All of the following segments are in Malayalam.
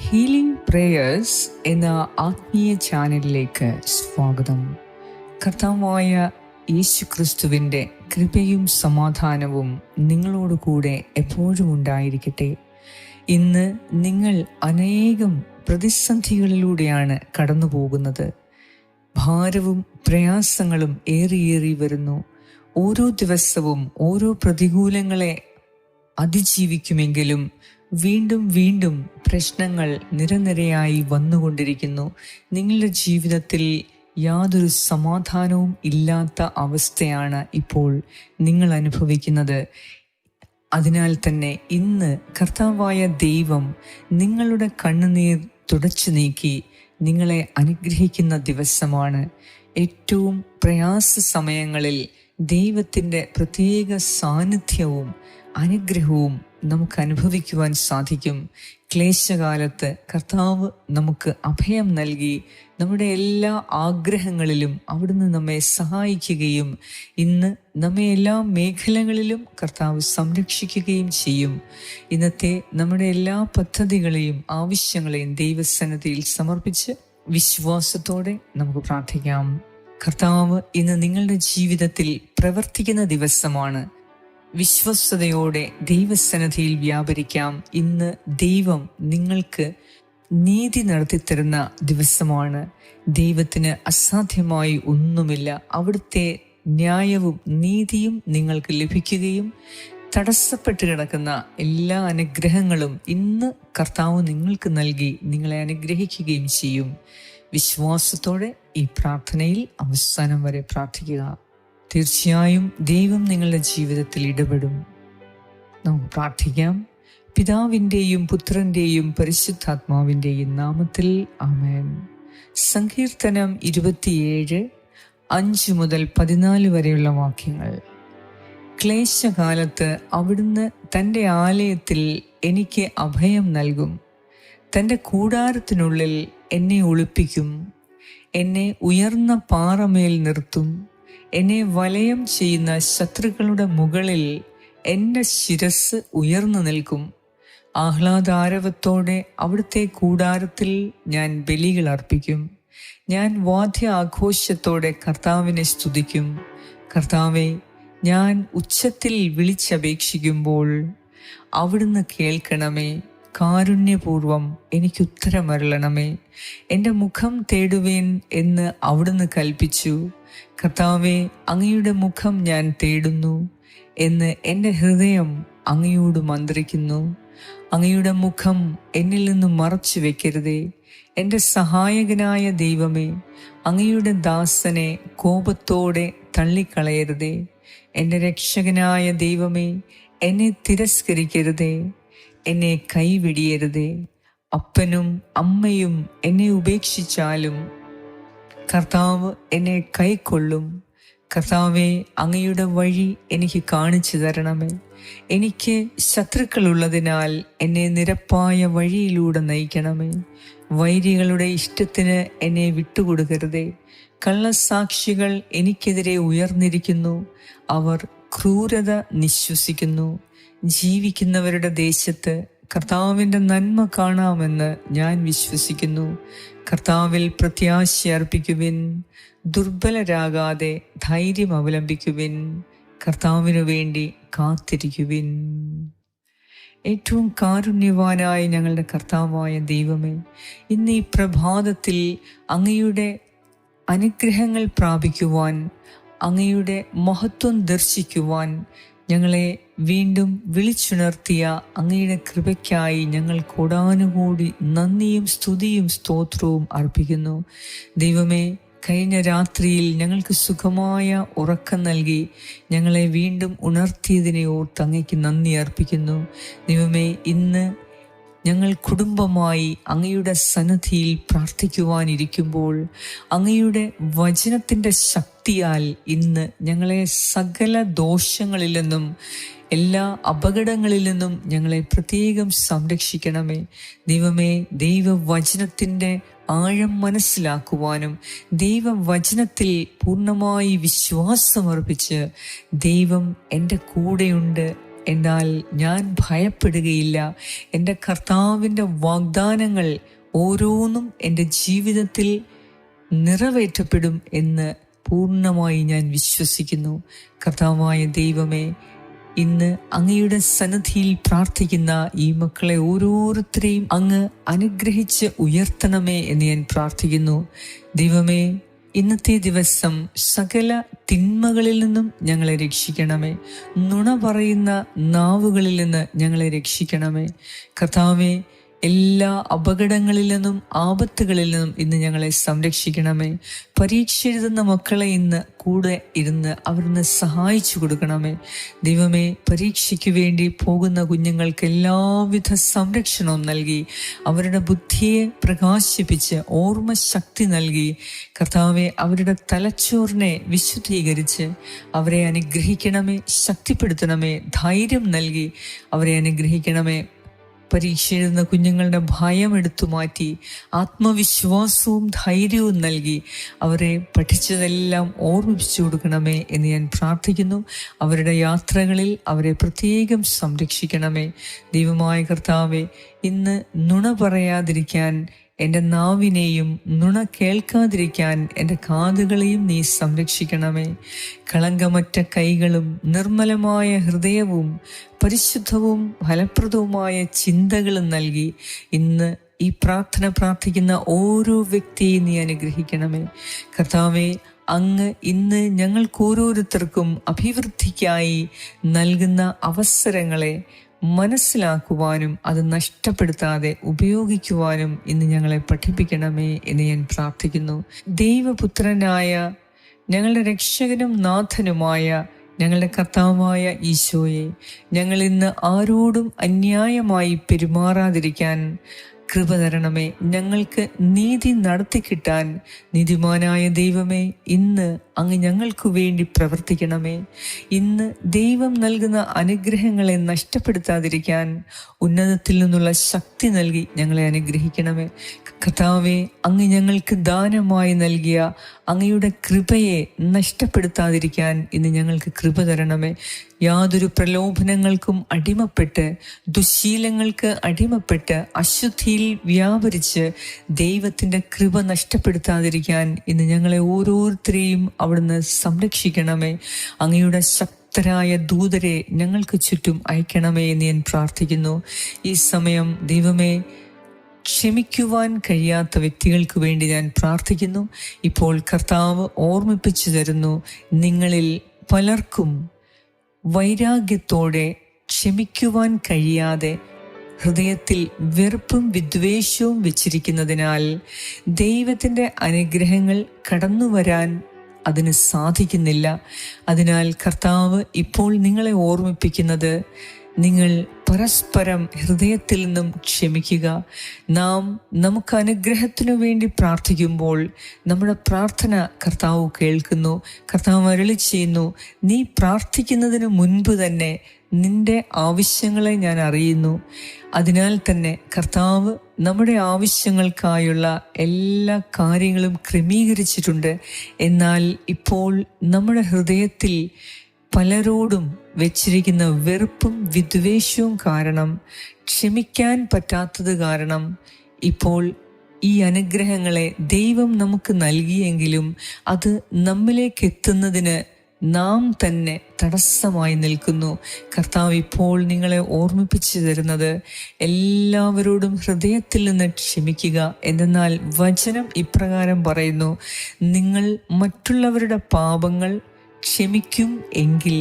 ഹീലിംഗ് പ്രേയേഴ്സ് എന്ന ആത്മീയ ചാനലിലേക്ക് സ്വാഗതം. കർത്താവായ യേശുക്രിസ്തുവിൻ്റെ കൃപയും സമാധാനവും നിങ്ങളോടുകൂടെ എപ്പോഴും ഉണ്ടായിരിക്കട്ടെ. ഇന്ന് നിങ്ങൾ അനേകം പ്രതിസന്ധികളിലൂടെയാണ് കടന്നു പോകുന്നത്. ഭാരവും പ്രയാസങ്ങളും ഏറിയേറി വരുന്നു. ഓരോ ദിവസവും ഓരോ പ്രതികൂലങ്ങളെ അതിജീവിക്കുമെങ്കിലും വീണ്ടും വീണ്ടും പ്രശ്നങ്ങൾ നിരനിരയായി വന്നുകൊണ്ടിരിക്കുന്നു. നിങ്ങളുടെ ജീവിതത്തിൽ യാതൊരു സമാധാനവും ഇല്ലാത്ത അവസ്ഥയാണ് ഇപ്പോൾ നിങ്ങൾ അനുഭവിക്കുന്നത്. അതിനാൽ തന്നെ ഇന്ന് കർത്താവായ ദൈവം നിങ്ങളുടെ കണ്ണുനീർ തുടച്ചു നീക്കി നിങ്ങളെ അനുഗ്രഹിക്കുന്ന ദിവസമാണ്. ഏറ്റവും പ്രയാസ സമയങ്ങളിൽ ദൈവത്തിൻ്റെ പ്രത്യേക സാന്നിധ്യവും അനുഗ്രഹവും നമുക്ക് അനുഭവിക്കുവാൻ സാധിക്കും. ക്ലേശകാലത്ത് കർത്താവ് നമുക്ക് അഭയം നൽകി നമ്മുടെ എല്ലാ ആഗ്രഹങ്ങളിലും അവിടുന്ന് നമ്മെ സഹായിക്കുകയും ഇന്ന് നമ്മെ എല്ലാ മേഖലകളിലും കർത്താവ് സംരക്ഷിക്കുകയും ചെയ്യും. ഇന്നത്തെ നമ്മുടെ എല്ലാ പദ്ധതികളെയും ആവശ്യങ്ങളെയും ദൈവസന്നിധിയിൽ സമർപ്പിച്ച് വിശ്വാസത്തോടെ നമുക്ക് പ്രാർത്ഥിക്കാം. കർത്താവ് ഇന്ന് നിങ്ങളുടെ ജീവിതത്തിൽ പ്രവർത്തിക്കുന്ന ദിവസമാണ്. വിശ്വസ്തയോടെ ദൈവസന്നിധിയിൽ വ്യാപരിക്കാം. ഇന്ന് ദൈവം നിങ്ങൾക്ക് നീതി നടത്തിത്തരുന്ന ദിവസമാണ്. ദൈവത്തിന് അസാധ്യമായി ഒന്നുമില്ല. അവിടുത്തെ ന്യായവും നീതിയും നിങ്ങൾക്ക് ലഭിക്കുകയും തടസ്സപ്പെട്ട് കിടക്കുന്ന എല്ലാ അനുഗ്രഹങ്ങളും ഇന്ന് കർത്താവ് നിങ്ങൾക്ക് നൽകി നിങ്ങളെ അനുഗ്രഹിക്കുകയും ചെയ്യും. വിശ്വാസത്തോടെ ഈ പ്രാർത്ഥനയിൽ അവസാനം വരെ പ്രാർത്ഥിക്കുക. തീർച്ചയായും ദൈവം നിങ്ങളുടെ ജീവിതത്തിൽ ഇടപെടും. നമുക്ക് പ്രാർത്ഥിക്കാം. പിതാവിൻ്റെയും പുത്രൻ്റെയും പരിശുദ്ധാത്മാവിൻ്റെയും നാമത്തിൽ ആമേൻ. സങ്കീർത്തനം 27:5-14 വരെയുള്ള വാക്യങ്ങൾ. ക്ലേശകാലത്ത് അവിടുന്ന് തൻ്റെ ആലയത്തിൽ എനിക്ക് അഭയം നൽകും. തൻ്റെ കൂടാരത്തിനുള്ളിൽ എന്നെ ഒളിപ്പിക്കും. എന്നെ ഉയർന്ന പാറമേൽ നിർത്തും. എന്നെ വലയം ചെയ്യുന്ന ശത്രുക്കളുടെ മുകളിൽ എൻ്റെ ശിരസ് ഉയർന്നു നിൽക്കും. ആഹ്ലാദാരവത്തോടെ അവിടുത്തെ കൂടാരത്തിൽ ഞാൻ ബലികൾ അർപ്പിക്കും. ഞാൻ വാദ്യ ആഘോഷത്തോടെ കർത്താവിനെ സ്തുതിക്കും. കർത്താവെ, ഞാൻ ഉച്ചത്തിൽ വിളിച്ചപേക്ഷിക്കുമ്പോൾ അവിടുന്ന് കേൾക്കണമേ. കാരുണ്യപൂർവം എനിക്കുത്തരമരുളണമേ. എൻ്റെ മുഖം തേടുവേൻ എന്ന് അവിടുന്ന് കൽപ്പിച്ചു. കർത്താവെ, അങ്ങയുടെ മുഖം ഞാൻ തേടുന്നു എന്ന് എൻ്റെ ഹൃദയം അങ്ങയോട് മന്ത്രിക്കുന്നു. അങ്ങയുടെ മുഖം എന്നിൽ നിന്ന് മറച്ചു വെക്കരുതേ. എൻ്റെ സഹായകനായ ദൈവമേ, അങ്ങയുടെ ദാസനെ കോപത്തോടെ തള്ളിക്കളയരുതേ. എൻ്റെ രക്ഷകനായ ദൈവമേ, എന്നെ തിരസ്കരിക്കരുതേ. എന്നെ കൈവിടിയരുതേ. അപ്പനും അമ്മയും എന്നെ ഉപേക്ഷിച്ചാലും കർത്താവ് എന്നെ കൈക്കൊള്ളും. കർത്താവെ, അങ്ങയുടെ വഴി എനിക്ക് കാണിച്ചു തരണമേ. എനിക്ക് ശത്രുക്കളുള്ളതിനാൽ എന്നെ നിരപ്പായ വഴിയിലൂടെ നയിക്കണമേ. വൈരികളുടെ ഇഷ്ടത്തിന് എന്നെ വിട്ടുകൊടുക്കരുതേ. കള്ളസാക്ഷികൾ എനിക്കെതിരെ ഉയർന്നിരിക്കുന്നു. അവർ ക്രൂരത നിശ്വസിക്കുന്നു. ജീവിക്കുന്നവരുടെ ദേശത്ത് കർത്താവിൻ്റെ നന്മ കാണാമെന്ന് ഞാൻ വിശ്വസിക്കുന്നു. കർത്താവിൽ പ്രത്യാശ അർപ്പിക്കുവിൻ. ദുർബലരാകാതെ ധൈര്യം അവലംബിക്കുവിൻ. കർത്താവിനു വേണ്ടി കാത്തിരിക്കുവിൻ. ഏറ്റവും കാരുണ്യവാനായ ഞങ്ങളുടെ കർത്താവായ ദൈവമേ, ഇന്ന് ഈ പ്രഭാതത്തിൽ അങ്ങയുടെ അനുഗ്രഹങ്ങൾ പ്രാപിക്കുവാൻ, അങ്ങയുടെ മഹത്വം ദർശിക്കുവാൻ ഞങ്ങളെ വീണ്ടും വിളിച്ചുണർത്തിയ അങ്ങയുടെ കൃപയ്ക്കായി ഞങ്ങൾ കോടാനുകൂടി നന്ദിയും സ്തുതിയും സ്തോത്രവും അർപ്പിക്കുന്നു. ദൈവമേ, കഴിഞ്ഞ രാത്രിയിൽ ഞങ്ങൾക്ക് സുഖമായ ഉറക്കം നൽകി ഞങ്ങളെ വീണ്ടും ഉണർത്തിയതിനെ ഓർത്ത് അങ്ങയ്ക്ക് നന്ദി അർപ്പിക്കുന്നു. ദൈവമേ, ഇന്ന് ഞങ്ങൾ കുടുംബമായി അങ്ങയുടെ സന്നിധിയിൽ പ്രാർത്ഥിക്കുവാനിരിക്കുമ്പോൾ അങ്ങയുടെ വചനത്തിൻ്റെ ശക്തിയാൽ ഇന്ന് ഞങ്ങളെ സകല ദോഷങ്ങളിൽ നിന്നും എല്ലാ അപകടങ്ങളിൽ നിന്നും ഞങ്ങളെ പ്രത്യേകം സംരക്ഷിക്കണമേ. ദൈവമേ, ദൈവവചനത്തിൻ്റെ ആഴം മനസ്സിലാക്കുവാനും ദൈവവചനത്തിൽ പൂർണ്ണമായി വിശ്വാസമർപ്പിച്ച് ദൈവം എൻ്റെ കൂടെയുണ്ട്, എന്നാൽ ഞാൻ ഭയപ്പെടുകയില്ല. എൻ്റെ കർത്താവിൻ്റെ വാഗ്ദാനങ്ങൾ ഓരോന്നും എൻ്റെ ജീവിതത്തിൽ നിറവേറ്റപ്പെടും എന്ന് പൂർണ്ണമായി ഞാൻ വിശ്വസിക്കുന്നു. കർത്താവായ ദൈവമേ, ഇന്ന് അങ്ങയുടെ സന്നിധിയിൽ പ്രാർത്ഥിക്കുന്ന ഈ മക്കളെ ഓരോരുത്തരെയും അങ്ങ് അനുഗ്രഹിച്ച് ഉയർത്തണമേ എന്ന് ഞാൻ പ്രാർത്ഥിക്കുന്നു. ദൈവമേ, ഇന്നത്തെ ദിവസം സകല തിന്മകളിൽ നിന്നും ഞങ്ങളെ രക്ഷിക്കണമേ. നുണ പറയുന്ന നാവുകളിൽ നിന്ന് ഞങ്ങളെ രക്ഷിക്കണമേ. കർത്താവേ, എല്ലാ അപകടങ്ങളിൽ നിന്നും ആപത്തുകളിൽ നിന്നും ഇന്ന് ഞങ്ങളെ സംരക്ഷിക്കണമേ. പരീക്ഷ എഴുതുന്ന മക്കളെ ഇന്ന് കൂടെ ഇരുന്ന് അവിടുന്ന് സഹായിച്ചു കൊടുക്കണമേ. ദൈവമേ, പരീക്ഷയ്ക്ക് വേണ്ടി പോകുന്ന കുഞ്ഞുങ്ങൾക്ക് എല്ലാവിധ സംരക്ഷണവും നൽകി അവരുടെ ബുദ്ധിയെ പ്രകാശിപ്പിച്ച് ഓർമ്മ ശക്തി നൽകി കർത്താവെ അവരുടെ തലച്ചോറിനെ വിശുദ്ധീകരിച്ച് അവരെ അനുഗ്രഹിക്കണമേ, ശക്തിപ്പെടുത്തണമേ, ധൈര്യം നൽകി അവരെ അനുഗ്രഹിക്കണമേ. പരീക്ഷ എഴുതുന്ന കുഞ്ഞുങ്ങളുടെ ഭയം എടുത്തു മാറ്റി ആത്മവിശ്വാസവും ധൈര്യവും നൽകി അവരെ പഠിച്ചതെല്ലാം ഓർമ്മിപ്പിച്ചു കൊടുക്കണമേ എന്ന് ഞാൻ പ്രാർത്ഥിക്കുന്നു. അവരുടെ യാത്രകളിൽ അവരെ പ്രത്യേകം സംരക്ഷിക്കണമേ. ദൈവമായ കർത്താവെ, ഇന്ന് നുണ പറയാതിരിക്കാൻ എൻ്റെ നാവിനെയും നുണ കേൾക്കാതിരിക്കാൻ എൻ്റെ കാതുകളെയും നീ സംരക്ഷിക്കണമേ. കളങ്കമറ്റ കൈകളും നിർമ്മലമായ ഹൃദയവും പരിശുദ്ധവും ഫലപ്രദവുമായ ചിന്തകളും നൽകി ഇന്ന് ഈ പ്രാർത്ഥന പ്രാർത്ഥിക്കുന്ന ഓരോ വ്യക്തിയെയും നീ അനുഗ്രഹിക്കണമേ. കർത്താവേ, അങ്ങ് ഇന്ന് ഞങ്ങൾക്ക് ഓരോരുത്തർക്കും അഭിവൃദ്ധിക്കായി നൽകുന്ന അവസരങ്ങളെ മനസ്സിലാക്കുവാനും അത് നഷ്ടപ്പെടുത്താതെ ഉപയോഗിക്കുവാനും ഇന്ന് ഞങ്ങളെ പഠിപ്പിക്കണമേ എന്ന് ഞാൻ പ്രാർത്ഥിക്കുന്നു. ദൈവപുത്രനായ ഞങ്ങളുടെ രക്ഷകനും നാഥനുമായ ഞങ്ങളുടെ കർത്താവായ ഈശോയെ, ഞങ്ങൾ ഇന്ന് ആരോടും അന്യായമായി പെരുമാറാതിരിക്കാൻ കൃപ തരണമേ. ഞങ്ങൾക്ക് നീതി നടത്തിക്കിട്ടാൻ നീതിമാനായ ദൈവമേ, ഇന്ന് അങ്ങ് ഞങ്ങൾക്ക് വേണ്ടി പ്രവർത്തിക്കണമേ. ഇന്ന് ദൈവം നൽകുന്ന അനുഗ്രഹങ്ങളെ നഷ്ടപ്പെടുത്താതിരിക്കാൻ ഉന്നതത്തിൽ നിന്നുള്ള ശക്തി നൽകി ഞങ്ങളെ അനുഗ്രഹിക്കണമേ. കർത്താവേ, അങ്ങ് ഞങ്ങൾക്ക് ദാനമായി നൽകിയ അങ്ങയുടെ കൃപയെ നഷ്ടപ്പെടുത്താതിരിക്കാൻ ഇന്ന് ഞങ്ങൾക്ക് കൃപ തരണമേ. യാതൊരു പ്രലോഭനങ്ങൾക്കും അടിമപ്പെട്ട് ദുശ്ശീലങ്ങൾക്ക് അടിമപ്പെട്ട് അശുദ്ധിയിൽ വ്യാപരിച്ച് ദൈവത്തിൻ്റെ കൃപ നഷ്ടപ്പെടുത്താതിരിക്കാൻ ഇന്ന് ഞങ്ങളെ ഓരോരുത്തരെയും അവിടുന്ന് സംരക്ഷിക്കണമേ. അങ്ങയുടെ ശക്തരായ ദൂതരെ ഞങ്ങൾക്ക് ചുറ്റും അയക്കണമേ എന്ന് ഞാൻ പ്രാർത്ഥിക്കുന്നു. ഈ സമയം ദൈവമേ, ക്ഷമിക്കുവാൻ കഴിയാത്ത വ്യക്തികൾക്ക് വേണ്ടി ഞാൻ പ്രാർത്ഥിക്കുന്നു. ഇപ്പോൾ കർത്താവ് ഓർമ്മിപ്പിച്ചു തരുന്നു, നിങ്ങളിൽ പലർക്കും വൈരാഗ്യത്തോടെ ക്ഷമിക്കുവാൻ കഴിയാതെ ഹൃദയത്തിൽ വെറുപ്പും വിദ്വേഷവും വെച്ചിരിക്കുന്നതിനാൽ ദൈവത്തിൻ്റെ അനുഗ്രഹങ്ങൾ കടന്നു വരാൻ അതിന് സാധിക്കുന്നില്ല. അതിനാൽ കർത്താവ് ഇപ്പോൾ നിങ്ങളെ ഓർമ്മിപ്പിക്കുന്നത്, നിങ്ങൾ പരസ്പരം ഹൃദയത്തിൽ നിന്നും ക്ഷമിക്കുക. നമുക്ക് അനുഗ്രഹത്തിനു വേണ്ടി പ്രാർത്ഥിക്കുമ്പോൾ നമ്മുടെ പ്രാർത്ഥന കർത്താവ് കേൾക്കുന്നു. കർത്താവ് അരുളി ചെയ്യുന്നു, നീ പ്രാർത്ഥിക്കുന്നതിന് മുൻപ് തന്നെ നിന്റെ ആവശ്യങ്ങളെ ഞാൻ അറിയുന്നു. അതിനാൽ തന്നെ കർത്താവ് നമ്മുടെ ആവശ്യങ്ങൾക്കായുള്ള എല്ലാ കാര്യങ്ങളും ക്രമീകരിച്ചിട്ടുണ്ട്. എന്നാൽ ഇപ്പോൾ നമ്മുടെ ഹൃദയത്തിൽ പലരോടും വെച്ചിരിക്കുന്ന വെറുപ്പും വിദ്വേഷവും കാരണം, ക്ഷമിക്കാൻ പറ്റാത്തത് കാരണം ഇപ്പോൾ ഈ അനുഗ്രഹങ്ങളെ ദൈവം നമുക്ക് നൽകിയെങ്കിലും അത് നമ്മിലേക്ക് എത്തുന്നതിന് നാം തന്നെ തടസ്സമായി നിൽക്കുന്നു. കർത്താവ് ഇപ്പോൾ നിങ്ങളെ ഓർമ്മിപ്പിച്ചു തരുന്നത്, എല്ലാവരോടും ഹൃദയത്തിൽ നിന്ന് ക്ഷമിക്കുക. എന്തെന്നാൽ വചനം ഇപ്രകാരം പറയുന്നു, നിങ്ങൾ മറ്റുള്ളവരുടെ പാപങ്ങൾ ക്ഷമിക്കും എങ്കിൽ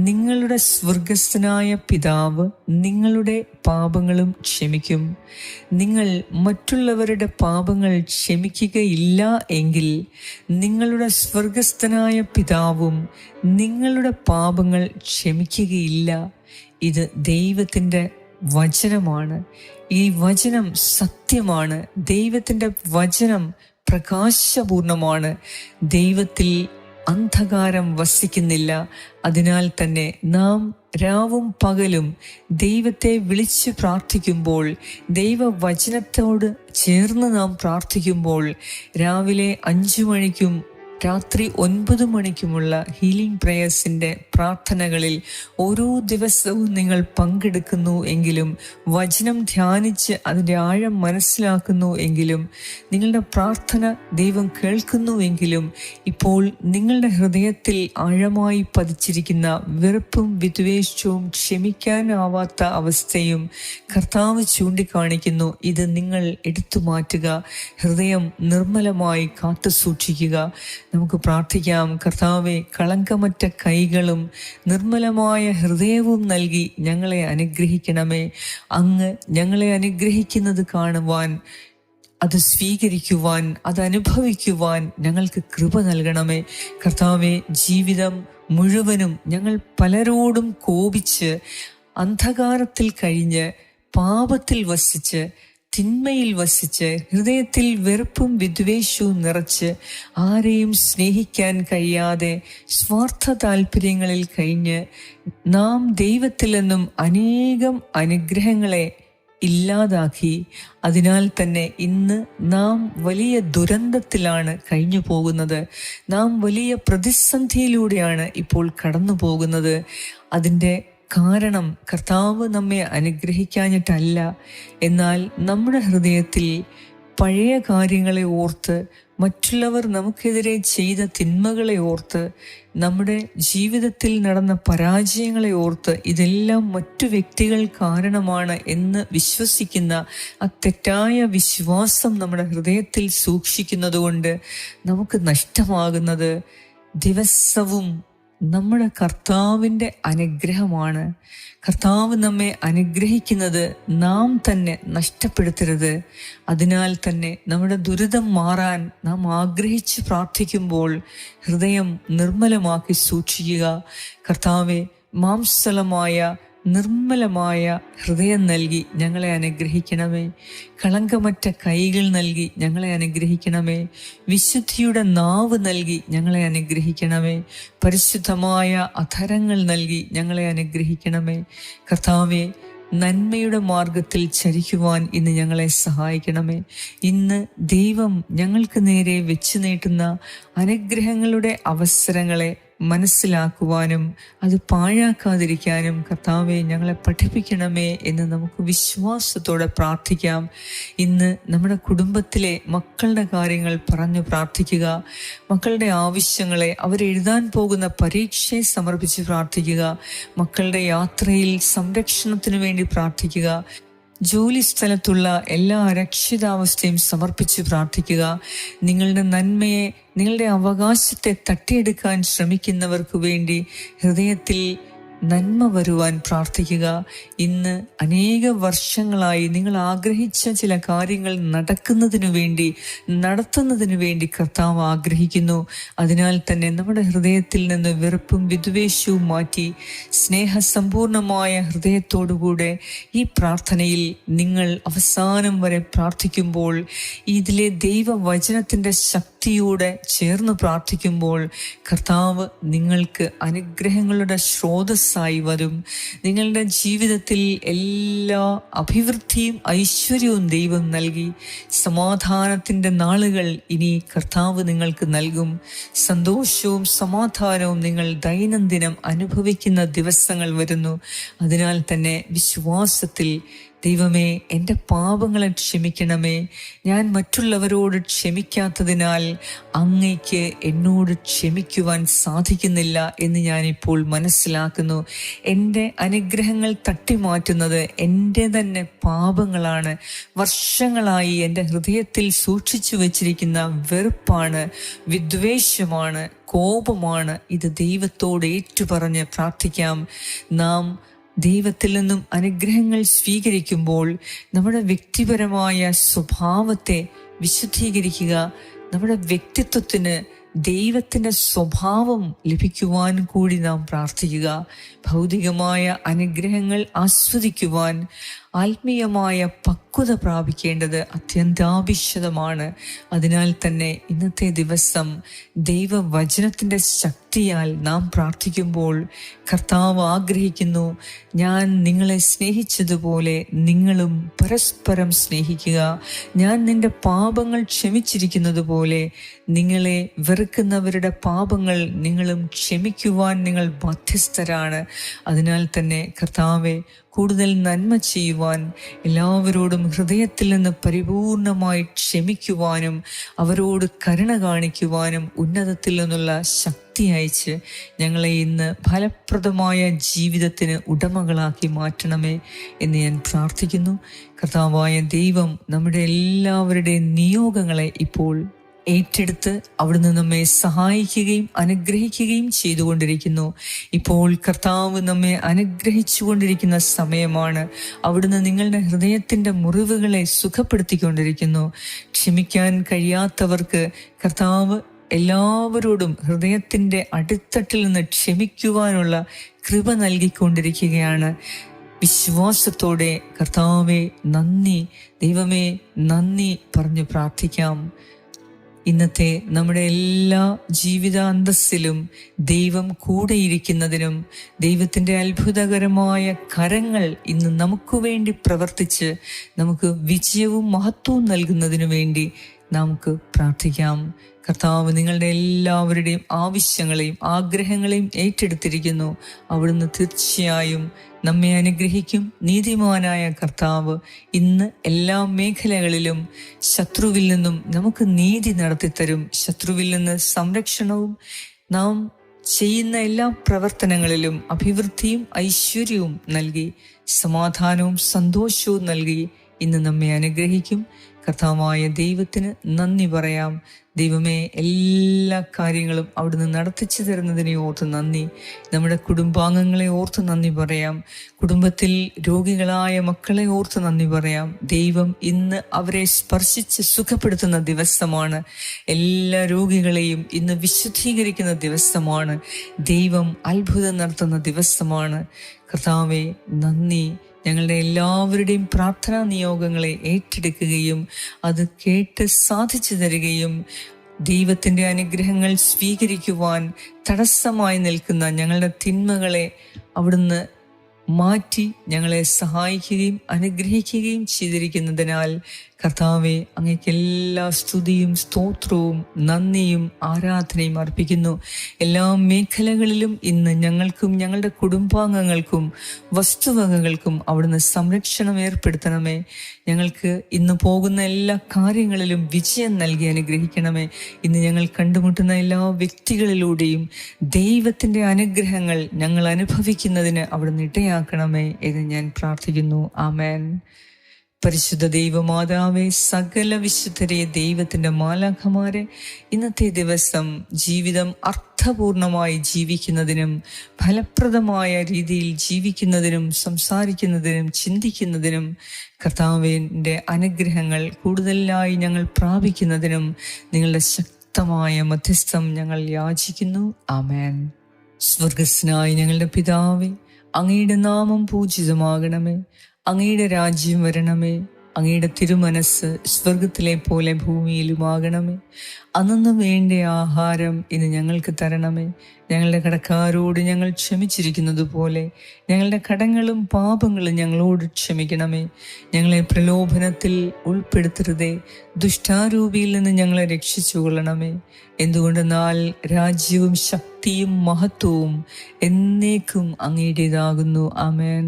നിങ്ങളുടെ സ്വർഗസ്ഥനായ പിതാവ് നിങ്ങളുടെ പാപങ്ങളും ക്ഷമിക്കും. നിങ്ങൾ മറ്റുള്ളവരുടെ പാപങ്ങൾ ക്ഷമിക്കുകയില്ല എങ്കിൽ നിങ്ങളുടെ സ്വർഗസ്ഥനായ പിതാവും നിങ്ങളുടെ പാപങ്ങൾ ക്ഷമിക്കുകയില്ല. ഇത് ദൈവത്തിൻ്റെ വചനമാണ്. ഈ വചനം സത്യമാണ്. ദൈവത്തിൻ്റെ വചനം പ്രകാശപൂർണമാണ്. ദൈവത്തിൽ അന്ധകാരം വസിക്കുന്നില്ല. അതിനാൽ തന്നെ നാം രാവും പകലും ദൈവത്തെ വിളിച്ച് പ്രാർത്ഥിക്കുമ്പോൾ, ദൈവവചനത്തോട് ചേർന്ന് നാം പ്രാർത്ഥിക്കുമ്പോൾ, രാവിലെ 5 മണിക്കും രാത്രി 9 മണിക്കുമുള്ള ഹീലിംഗ് പ്രേയേഴ്സിൻ്റെ പ്രാർത്ഥനകളിൽ ഓരോ ദിവസവും നിങ്ങൾ പങ്കെടുക്കുന്നു എങ്കിലും, വചനം ധ്യാനിച്ച് അതിൻ്റെ ആഴം മനസ്സിലാക്കുന്നു എങ്കിലും, നിങ്ങളുടെ പ്രാർത്ഥന ദൈവം കേൾക്കുന്നു എങ്കിലും, ഇപ്പോൾ നിങ്ങളുടെ ഹൃദയത്തിൽ ആഴമായി പതിച്ചിരിക്കുന്ന വെറുപ്പും വിദ്വേഷവും ക്ഷമിക്കാനാവാത്ത അവസ്ഥയും കർത്താവ് ചൂണ്ടിക്കാണിക്കുന്നു. ഇത് നിങ്ങൾ എടുത്തു മാറ്റുക, ഹൃദയം നിർമ്മലമായി കാത്തു സൂക്ഷിക്കുക. നമുക്ക് പ്രാർത്ഥിക്കാം. കർത്താവെ, കളങ്കമറ്റ കൈകളും നിർമ്മലമായ ഹൃദയവും നൽകി ഞങ്ങളെ അനുഗ്രഹിക്കണമേ. അങ്ങ് ഞങ്ങളെ അനുഗ്രഹിക്കുന്നത് കാണുവാൻ, അത് സ്വീകരിക്കുവാൻ, അത് അനുഭവിക്കുവാൻ ഞങ്ങൾക്ക് കൃപ നൽകണമേ. കർത്താവെ, ജീവിതം മുഴുവനും ഞങ്ങൾ പലരോടും കോപിച്ച്, അന്ധകാരത്തിൽ കഴിഞ്ഞ്, പാപത്തിൽ വസിച്ച്, തിന്മയിൽ വസിച്ച്, ഹൃദയത്തിൽ വെറുപ്പും വിദ്വേഷവും നിറച്ച്, ആരെയും സ്നേഹിക്കാൻ കഴിയാതെ സ്വാർത്ഥ താല്പര്യങ്ങളിൽ കഴിഞ്ഞ്, നാം ദൈവത്തിൽ നിന്നും അനേകം അനുഗ്രഹങ്ങളെ ഇല്ലാതാക്കി. അതിനാൽ തന്നെ ഇന്ന് നാം വലിയ ദുരന്തത്തിലാണ് കഴിഞ്ഞു പോകുന്നത്. നാം വലിയ പ്രതിസന്ധിയിലൂടെയാണ് ഇപ്പോൾ കടന്നു പോകുന്നത്. അതിൻ്റെ കാരണം കർത്താവ് നമ്മെ അനുഗ്രഹിക്കാഞ്ഞിട്ടല്ല, എന്നാൽ നമ്മുടെ ഹൃദയത്തിൽ പഴയ കാര്യങ്ങളെ ഓർത്ത്, മറ്റുള്ളവർ നമുക്കെതിരെ ചെയ്ത തിന്മകളെ ഓർത്ത്, നമ്മുടെ ജീവിതത്തിൽ നടന്ന പരാജയങ്ങളെ ഓർത്ത്, ഇതെല്ലാം മറ്റു വ്യക്തികൾ കാരണമാണ് എന്ന് വിശ്വസിക്കുന്ന ആ തെറ്റായ വിശ്വാസം നമ്മുടെ ഹൃദയത്തിൽ സൂക്ഷിക്കുന്നത് കൊണ്ട് നമുക്ക് നഷ്ടമാകുന്നത് ദിവസവും നമ്മുടെ കർത്താവിൻ്റെ അനുഗ്രഹമാണ്. കർത്താവ് നമ്മെ അനുഗ്രഹിക്കുന്നത് നാം തന്നെ നഷ്ടപ്പെടുത്തരുത്. അതിനാൽ തന്നെ നമ്മുടെ ദുരിതം മാറാൻ നാം ആഗ്രഹിച്ച് പ്രാർത്ഥിക്കുമ്പോൾ ഹൃദയം നിർമ്മലമാക്കി സൂക്ഷിക്കുക. കർത്താവെ, മാംസലമായ നിർമ്മലമായ ഹൃദയം നൽകി ഞങ്ങളെ അനുഗ്രഹിക്കണമേ. കളങ്കമറ്റ കൈകൾ നൽകി ഞങ്ങളെ അനുഗ്രഹിക്കണമേ. വിശുദ്ധിയുടെ നാവ് നൽകി ഞങ്ങളെ അനുഗ്രഹിക്കണമേ. പരിശുദ്ധമായ അധരങ്ങൾ നൽകി ഞങ്ങളെ അനുഗ്രഹിക്കണമേ. കർത്താവെ, നന്മയുടെ മാർഗത്തിൽ ചരിക്കുവാൻ ഇന്ന് ഞങ്ങളെ സഹായിക്കണമേ. ഇന്ന് ദൈവം ഞങ്ങൾക്ക് നേരെ വെച്ച് നീട്ടുന്ന അനുഗ്രഹങ്ങളുടെ അവസരങ്ങളെ മനസ്സിലാക്കുവാനും അത് പാഴാക്കാതിരിക്കാനും കർത്താവെ ഞങ്ങളെ പഠിപ്പിക്കണമേ എന്ന് നമുക്ക് വിശ്വാസത്തോടെ പ്രാർത്ഥിക്കാം. ഇന്ന് നമ്മുടെ കുടുംബത്തിലെ മക്കളുടെ കാര്യങ്ങൾ പറഞ്ഞു പ്രാർത്ഥിക്കുക. മക്കളുടെ ആവശ്യങ്ങളെ, അവരെഴുതാൻ പോകുന്ന പരീക്ഷയെ സമർപ്പിച്ച് പ്രാർത്ഥിക്കുക. മക്കളുടെ യാത്രയിൽ സംരക്ഷണത്തിനു വേണ്ടി പ്രാർത്ഥിക്കുക. ജോലി സ്ഥലത്തുള്ള എല്ലാ അരക്ഷിതാവസ്ഥയും സമർപ്പിച്ച് പ്രാർത്ഥിക്കുക. നിങ്ങളുടെ നന്മയെ, നിങ്ങളുടെ അവകാശത്തെ തട്ടിയെടുക്കാൻ ശ്രമിക്കുന്നവർക്ക് വേണ്ടി ഹൃദയത്തിൽ നന്മ വരുവാൻ പ്രാർത്ഥിക്കുക. ഇന്ന് അനേക വർഷങ്ങളായി നിങ്ങൾ ആഗ്രഹിച്ച ചില കാര്യങ്ങൾ നടത്തുന്നതിനു വേണ്ടി കർത്താവ് ആഗ്രഹിക്കുന്നു. അതിനാൽ തന്നെ നമ്മുടെ ഹൃദയത്തിൽ നിന്ന് വെറുപ്പും വിദ്വേഷവും മാറ്റി സ്നേഹസമ്പൂർണമായ ഹൃദയത്തോടുകൂടെ ഈ പ്രാർത്ഥനയിൽ നിങ്ങൾ അവസാനം വരെ പ്രാർത്ഥിക്കുമ്പോൾ, ഇതിലെ ദൈവവചനത്തിൻ്റെ ശക്തിയോടെ ചേർന്ന് പ്രാർത്ഥിക്കുമ്പോൾ കർത്താവ് നിങ്ങൾക്ക് അനുഗ്രഹങ്ങളുടെ സ്രോതസ്സായി വരും. നിങ്ങളുടെ ജീവിതത്തിൽ എല്ലാ അഭിവൃദ്ധിയും ഐശ്വര്യവും ദൈവം നൽകി സമാധാനത്തിൻ്റെ നാളുകൾ ഇനി കർത്താവ് നിങ്ങൾക്ക് നൽകും. സന്തോഷവും സമാധാനവും നിങ്ങൾ ദൈനംദിനം അനുഭവിക്കുന്ന ദിവസങ്ങൾ വരുന്നു. അതിനാൽ തന്നെ വിശ്വാസത്തിൽ, ദൈവമേ, എൻ്റെ പാപങ്ങളെ ക്ഷമിക്കണമേ. ഞാൻ മറ്റുള്ളവരോട് ക്ഷമിക്കാത്തതിനാൽ അങ്ങയ്ക്ക് എന്നോട് ക്ഷമിക്കുവാൻ സാധിക്കുന്നില്ല എന്ന് ഞാനിപ്പോൾ മനസ്സിലാക്കുന്നു. എൻ്റെ അനുഗ്രഹങ്ങൾ തട്ടിമാറ്റുന്നത് എൻ്റെ തന്നെ പാപങ്ങളാണ്. വർഷങ്ങളായി എൻ്റെ ഹൃദയത്തിൽ സൂക്ഷിച്ചു വച്ചിരിക്കുന്ന വെറുപ്പാണ്, വിദ്വേഷമാണ്, കോപമാണ്. ഇത് ദൈവത്തോട് ഏറ്റുപറഞ്ഞ് പ്രാർത്ഥിക്കാം. നാം ദൈവത്തിൽ നിന്നും അനുഗ്രഹങ്ങൾ സ്വീകരിക്കുമ്പോൾ നമ്മുടെ വ്യക്തിപരമായ സ്വഭാവത്തെ വിശുദ്ധീകരിക്കുക. നമ്മുടെ വ്യക്തിത്വത്തിന് ദൈവത്തിൻ്റെ സ്വഭാവം ലഭിക്കുവാൻ കൂടി നാം പ്രാർത്ഥിക്കുക. ഭൗതികമായ അനുഗ്രഹങ്ങൾ ആസ്വദിക്കുവാൻ, ആത്മീയമായ പക്വത പ്രാപിക്കേണ്ടത് അത്യന്താപേക്ഷിതമാണ്. അതിനാൽ തന്നെ ഇന്നത്തെ ദിവസം ദൈവവചനത്തിൻ്റെ ശക്തിയാൽ നാം പ്രാർത്ഥിക്കുമ്പോൾ കർത്താവ് ആഗ്രഹിക്കുന്നു, ഞാൻ നിങ്ങളെ സ്നേഹിച്ചതുപോലെ നിങ്ങളും പരസ്പരം സ്നേഹിക്കുക. ഞാൻ നിന്റെ പാപങ്ങൾ ക്ഷമിച്ചിരിക്കുന്നത് പോലെ നിങ്ങളെ വെറുക്കുന്നവരുടെ പാപങ്ങൾ നിങ്ങളും ക്ഷമിക്കുവാൻ നിങ്ങൾ ബാധ്യസ്ഥരാണ്. അതിനാൽ തന്നെ കർത്താവെ, കൂടുതൽ നന്മ ചെയ്യുവാൻ, എല്ലാവരോടും ഹൃദയത്തിൽ നിന്ന് പരിപൂർണമായി ക്ഷമിക്കുവാനും അവരോട് കരുണ കാണിക്കുവാനും ഉന്നതത്തിൽ നിന്നുള്ള ശക്തി അയച്ച് ഞങ്ങളെ ഇന്ന് ഫലപ്രദമായ ജീവിതത്തിന് ഉടമകളാക്കി മാറ്റണമേ എന്ന് ഞാൻ പ്രാർത്ഥിക്കുന്നു. കർത്താവായ ദൈവം നമ്മുടെ എല്ലാവരുടെയും നിയോഗങ്ങളെ ഇപ്പോൾ ഏറ്റെടുത്ത് അവിടുന്ന് നമ്മെ സഹായിക്കുകയും അനുഗ്രഹിക്കുകയും ചെയ്തുകൊണ്ടിരിക്കുന്നു. ഇപ്പോൾ കർത്താവ് നമ്മെ അനുഗ്രഹിച്ചുകൊണ്ടിരിക്കുന്ന സമയമാണ്. അവിടുന്ന് നിങ്ങളുടെ ഹൃദയത്തിൻ്റെ മുറിവുകളെ സുഖപ്പെടുത്തിക്കൊണ്ടിരിക്കുന്നു. ക്ഷമിക്കാൻ കഴിയാത്തവർക്ക് കർത്താവ് എല്ലാവരോടും ഹൃദയത്തിൻ്റെ അടിത്തട്ടിൽ നിന്ന് ക്ഷമിക്കുവാനുള്ള കൃപ നൽകിക്കൊണ്ടിരിക്കുകയാണ്. വിശ്വാസത്തോടെ കർത്താവെ നന്ദി, ദൈവമേ നന്ദി പറഞ്ഞു പ്രാർത്ഥിക്കാം. ഇന്നത്തെ നമ്മുടെ എല്ലാ ജീവിതാന്തസ്സിലും ദൈവം കൂടെയിരിക്കുന്നതിനും ദൈവത്തിൻ്റെ അത്ഭുതകരമായ കരങ്ങൾ ഇന്ന് നമുക്ക് വേണ്ടി പ്രവർത്തിച്ച് നമുക്ക് വിജയവും മഹത്വവും നൽകുന്നതിനു വേണ്ടി നമുക്ക് പ്രാർത്ഥിക്കാം. കർത്താവ് നിങ്ങളുടെ എല്ലാവരുടെയും ആവശ്യങ്ങളെയും ആഗ്രഹങ്ങളെയും ഏറ്റെടുത്തിരിക്കുന്നു. അവിടുന്ന് തീർച്ചയായും നമ്മെ അനുഗ്രഹിക്കും. നീതിമാനായ കർത്താവ് ഇന്ന് എല്ലാ മേഖലകളിലും ശത്രുവിൽ നിന്നും നമുക്ക് നീതി നടത്തിത്തരും. ശത്രുവിൽ നിന്ന് സംരക്ഷണവും നാം ചെയ്യുന്ന എല്ലാ പ്രവർത്തനങ്ങളിലും അഭിവൃദ്ധിയും ഐശ്വര്യവും നൽകി സമാധാനവും സന്തോഷവും നൽകി ഇന്ന് നമ്മെ അനുഗ്രഹിക്കും. കർത്താവായ ദൈവത്തിന് നന്ദി പറയാം. ദൈവമേ, എല്ലാ കാര്യങ്ങളും അവിടുന്ന് നടത്തിച്ചു തരുന്നതിനെ ഓർത്ത് നന്ദി. നമ്മുടെ കുടുംബാംഗങ്ങളെ ഓർത്ത് നന്ദി പറയാം. കുടുംബത്തിൽ രോഗികളായ മക്കളെ ഓർത്ത് നന്ദി പറയാം. ദൈവം ഇന്ന് അവരെ സ്പർശിച്ച് സുഖപ്പെടുത്തുന്ന ദിവസമാണ്. എല്ലാ രോഗികളെയും ഇന്ന് വിശുദ്ധീകരിക്കുന്ന ദിവസമാണ്. ദൈവം അത്ഭുതം നടത്തുന്ന ദിവസമാണ്. കർത്താവേ നന്ദി. ഞങ്ങളുടെ എല്ലാവരുടെയും പ്രാർത്ഥനാ നിയോഗങ്ങളെ ഏറ്റെടുക്കുകയും അത് കേട്ട് സാധിച്ചു തരികയും ദൈവത്തിൻ്റെ അനുഗ്രഹങ്ങൾ സ്വീകരിക്കുവാൻ തടസ്സമായി നിൽക്കുന്ന ഞങ്ങളുടെ തിന്മകളെ അവിടുന്ന് മാറ്റി ഞങ്ങളെ സഹായിക്കുകയും അനുഗ്രഹിക്കുകയും ചെയ്തിരിക്കുന്നതിനാൽ കർത്താവെ, അങ്ങേക്ക് എല്ലാ സ്തുതിയും സ്തോത്രവും നന്ദിയും ആരാധനയും അർപ്പിക്കുന്നു. എല്ലാ മേഖലകളിലും ഇന്ന് ഞങ്ങൾക്കും ഞങ്ങളുടെ കുടുംബാംഗങ്ങൾക്കും വസ്തുവകകൾക്കും അവിടുന്ന് സംരക്ഷണം ഏർപ്പെടുത്തണമേ. ഞങ്ങൾക്ക് ഇന്ന് പോകുന്ന എല്ലാ കാര്യങ്ങളിലും വിജയം നൽകി അനുഗ്രഹിക്കണമേ. ഇന്ന് ഞങ്ങൾ കണ്ടുമുട്ടുന്ന എല്ലാ വ്യക്തികളിലൂടെയും ദൈവത്തിൻ്റെ അനുഗ്രഹങ്ങൾ ഞങ്ങൾ അനുഭവിക്കുന്നതിന് അവിടുന്ന് ഇടയാക്കണമേ എന്ന് ഞാൻ പ്രാർത്ഥിക്കുന്നു. ആമേൻ. പരിശുദ്ധ ദൈവമാതാവേ, സകല വിശുദ്ധരെ, ദൈവത്തിൻ്റെ മാലാഖമാരെ, ഇന്നത്തെ ദിവസം ജീവിതം അർത്ഥപൂർണമായി ജീവിക്കുന്നതിനും ഫലപ്രദമായ രീതിയിൽ ജീവിക്കുന്നതിനും സംസാരിക്കുന്നതിനും ചിന്തിക്കുന്നതിനും കർത്താവിൻ്റെ അനുഗ്രഹങ്ങൾ കൂടുതലായി ഞങ്ങൾ പ്രാപിക്കുന്നതിനും നിങ്ങളുടെ ശക്തമായ മധ്യസ്ഥം ഞങ്ങൾ യാചിക്കുന്നു. ആമേൻ. സ്വർഗസ്നായ ഞങ്ങളുടെ പിതാവേ, അങ്ങയുടെ നാമം പൂജിതമാകണമേ. അങ്ങയുടെ രാജ്യം വരണമേ. അങ്ങയുടെ തിരുമനസ് സ്വർഗത്തിലെ പോലെ ഭൂമിയിലുമാകണമേ. അന്നു വേണ്ട ആഹാരം ഇന്ന് ഞങ്ങൾക്ക് തരണമേ. ഞങ്ങളുടെ കടക്കാരോട് ഞങ്ങൾ ക്ഷമിച്ചിരിക്കുന്നത് പോലെ ഞങ്ങളുടെ കടങ്ങളും പാപങ്ങളും ഞങ്ങളോട് ക്ഷമിക്കണമേ. ഞങ്ങളെ പ്രലോഭനത്തിൽ ഉൾപ്പെടുത്തരുതേ, ദുഷ്ടാരൂപിയിൽ നിന്ന് ഞങ്ങളെ രക്ഷിച്ചു കൊള്ളണമേ. എന്തുകൊണ്ടെന്നാൽ രാജ്യവും ശക്തിയും മഹത്വവും എന്നേക്കും അങ്ങയുടേതാകുന്നു. ആമേൻ.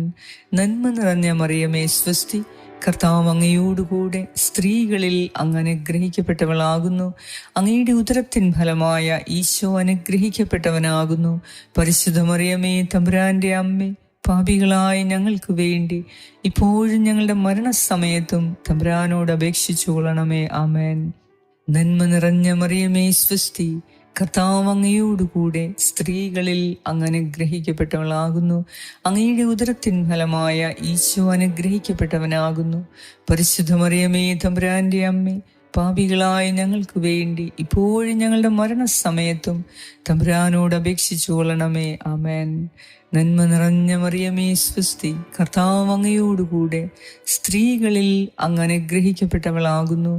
നന്മ നിറഞ്ഞ മറിയമേ സ്വസ്തി, കർത്താവ് അങ്ങയോടുകൂടെ സ്ത്രീകളിൽ അങ്ങ് അനുഗ്രഹിക്കപ്പെട്ടവളാകുന്നു. അങ്ങയുടെ ഉദരത്തിൻ ഫലമായ ഈശോ അനുഗ്രഹിക്കപ്പെട്ടവനാകുന്നു. പരിശുദ്ധ മറിയമേ, തമ്പുരാന്റെ അമ്മേ, പാപികളായ ഞങ്ങൾക്ക് വേണ്ടി ഇപ്പോഴും ഞങ്ങളുടെ മരണസമയത്തും തമ്പുരാനോട് അപേക്ഷിച്ചു കൊള്ളണമേ. ആമേൻ. നന്മ നിറഞ്ഞ മറിയമേ സ്വസ്തി, കർത്താവ് അങ്ങയോടുകൂടെ സ്ത്രീകളിൽ അങ്ങ് അനുഗ്രഹിക്കപ്പെട്ടവളാകുന്നു. അങ്ങയുടെ ഉദരത്തിൻ ഫലമായ ഈശോ അനുഗ്രഹിക്കപ്പെട്ടവനാകുന്നു. പരിശുദ്ധ മറിയമേ, തമ്പുരാന്റെ അമ്മേ, പാപികളായ ഞങ്ങൾക്ക് വേണ്ടി ഇപ്പോഴും ഞങ്ങളുടെ മരണസമയത്തും തമ്പുരാനോട് അപേക്ഷിച്ചു കൊള്ളണമേ. ആമേൻ. നന്മ നിറഞ്ഞ മറിയമേ സ്വസ്തി, കർത്താവ് അങ്ങയോടുകൂടെ സ്ത്രീകളിൽ അങ്ങ് അനുഗ്രഹിക്കപ്പെട്ടവളാകുന്നു.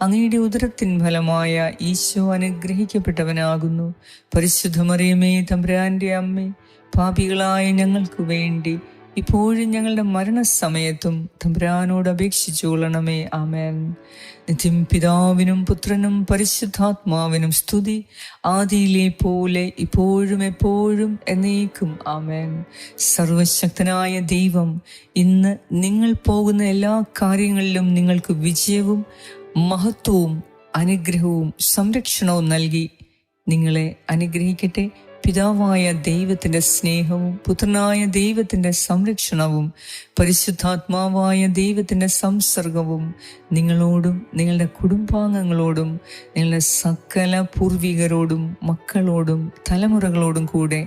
അങ്ങയുടെ ഉദരത്തിൻ ഫലമായ ഈശോ അനുഗ്രഹിക്കപ്പെട്ടവനാകുന്നു. പരിശുദ്ധ മറിയമേ തമ്പുരാന്റെ അമ്മേ, പാപികളായ ഞങ്ങൾക്ക് വേണ്ടി ഇപ്പോഴും ഞങ്ങളുടെ മരണസമയത്തും തമ്പുരാനോട് അപേക്ഷിച്ചു കൊള്ളണമേ. ആമേൻ. നിത്യം പിതാവിനും പുത്രനും പരിശുദ്ധാത്മാവിനും സ്തുതി, ആദിയിലെ പോലെ ഇപ്പോഴും എപ്പോഴും എന്നേക്കും. ആമേൻ. സർവശക്തനായ ദൈവം ഇന്ന് നിങ്ങൾ പോകുന്ന എല്ലാ കാര്യങ്ങളിലും നിങ്ങൾക്ക് വിജയവും മഹത്വവും അനുഗ്രഹവും സംരക്ഷണവും നൽകി നിങ്ങളെ അനുഗ്രഹിക്കട്ടെ. പിതാവായ ദൈവത്തിൻ്റെ സ്നേഹവും പുത്രനായ ദൈവത്തിൻ്റെ സംരക്ഷണവും പരിശുദ്ധാത്മാവായ ദൈവത്തിൻ്റെ സംസർഗവും നിങ്ങളോടും നിങ്ങളുടെ കുടുംബാംഗങ്ങളോടും നിങ്ങളുടെ സകല പൂർവികരോടും മക്കളോടും തലമുറകളോടും കൂടെ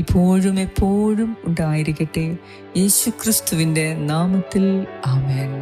ഇപ്പോഴും എപ്പോഴും ഉണ്ടായിരിക്കട്ടെ. യേശുക്രിസ്തുവിൻ്റെ നാമത്തിൽ ആമേൻ.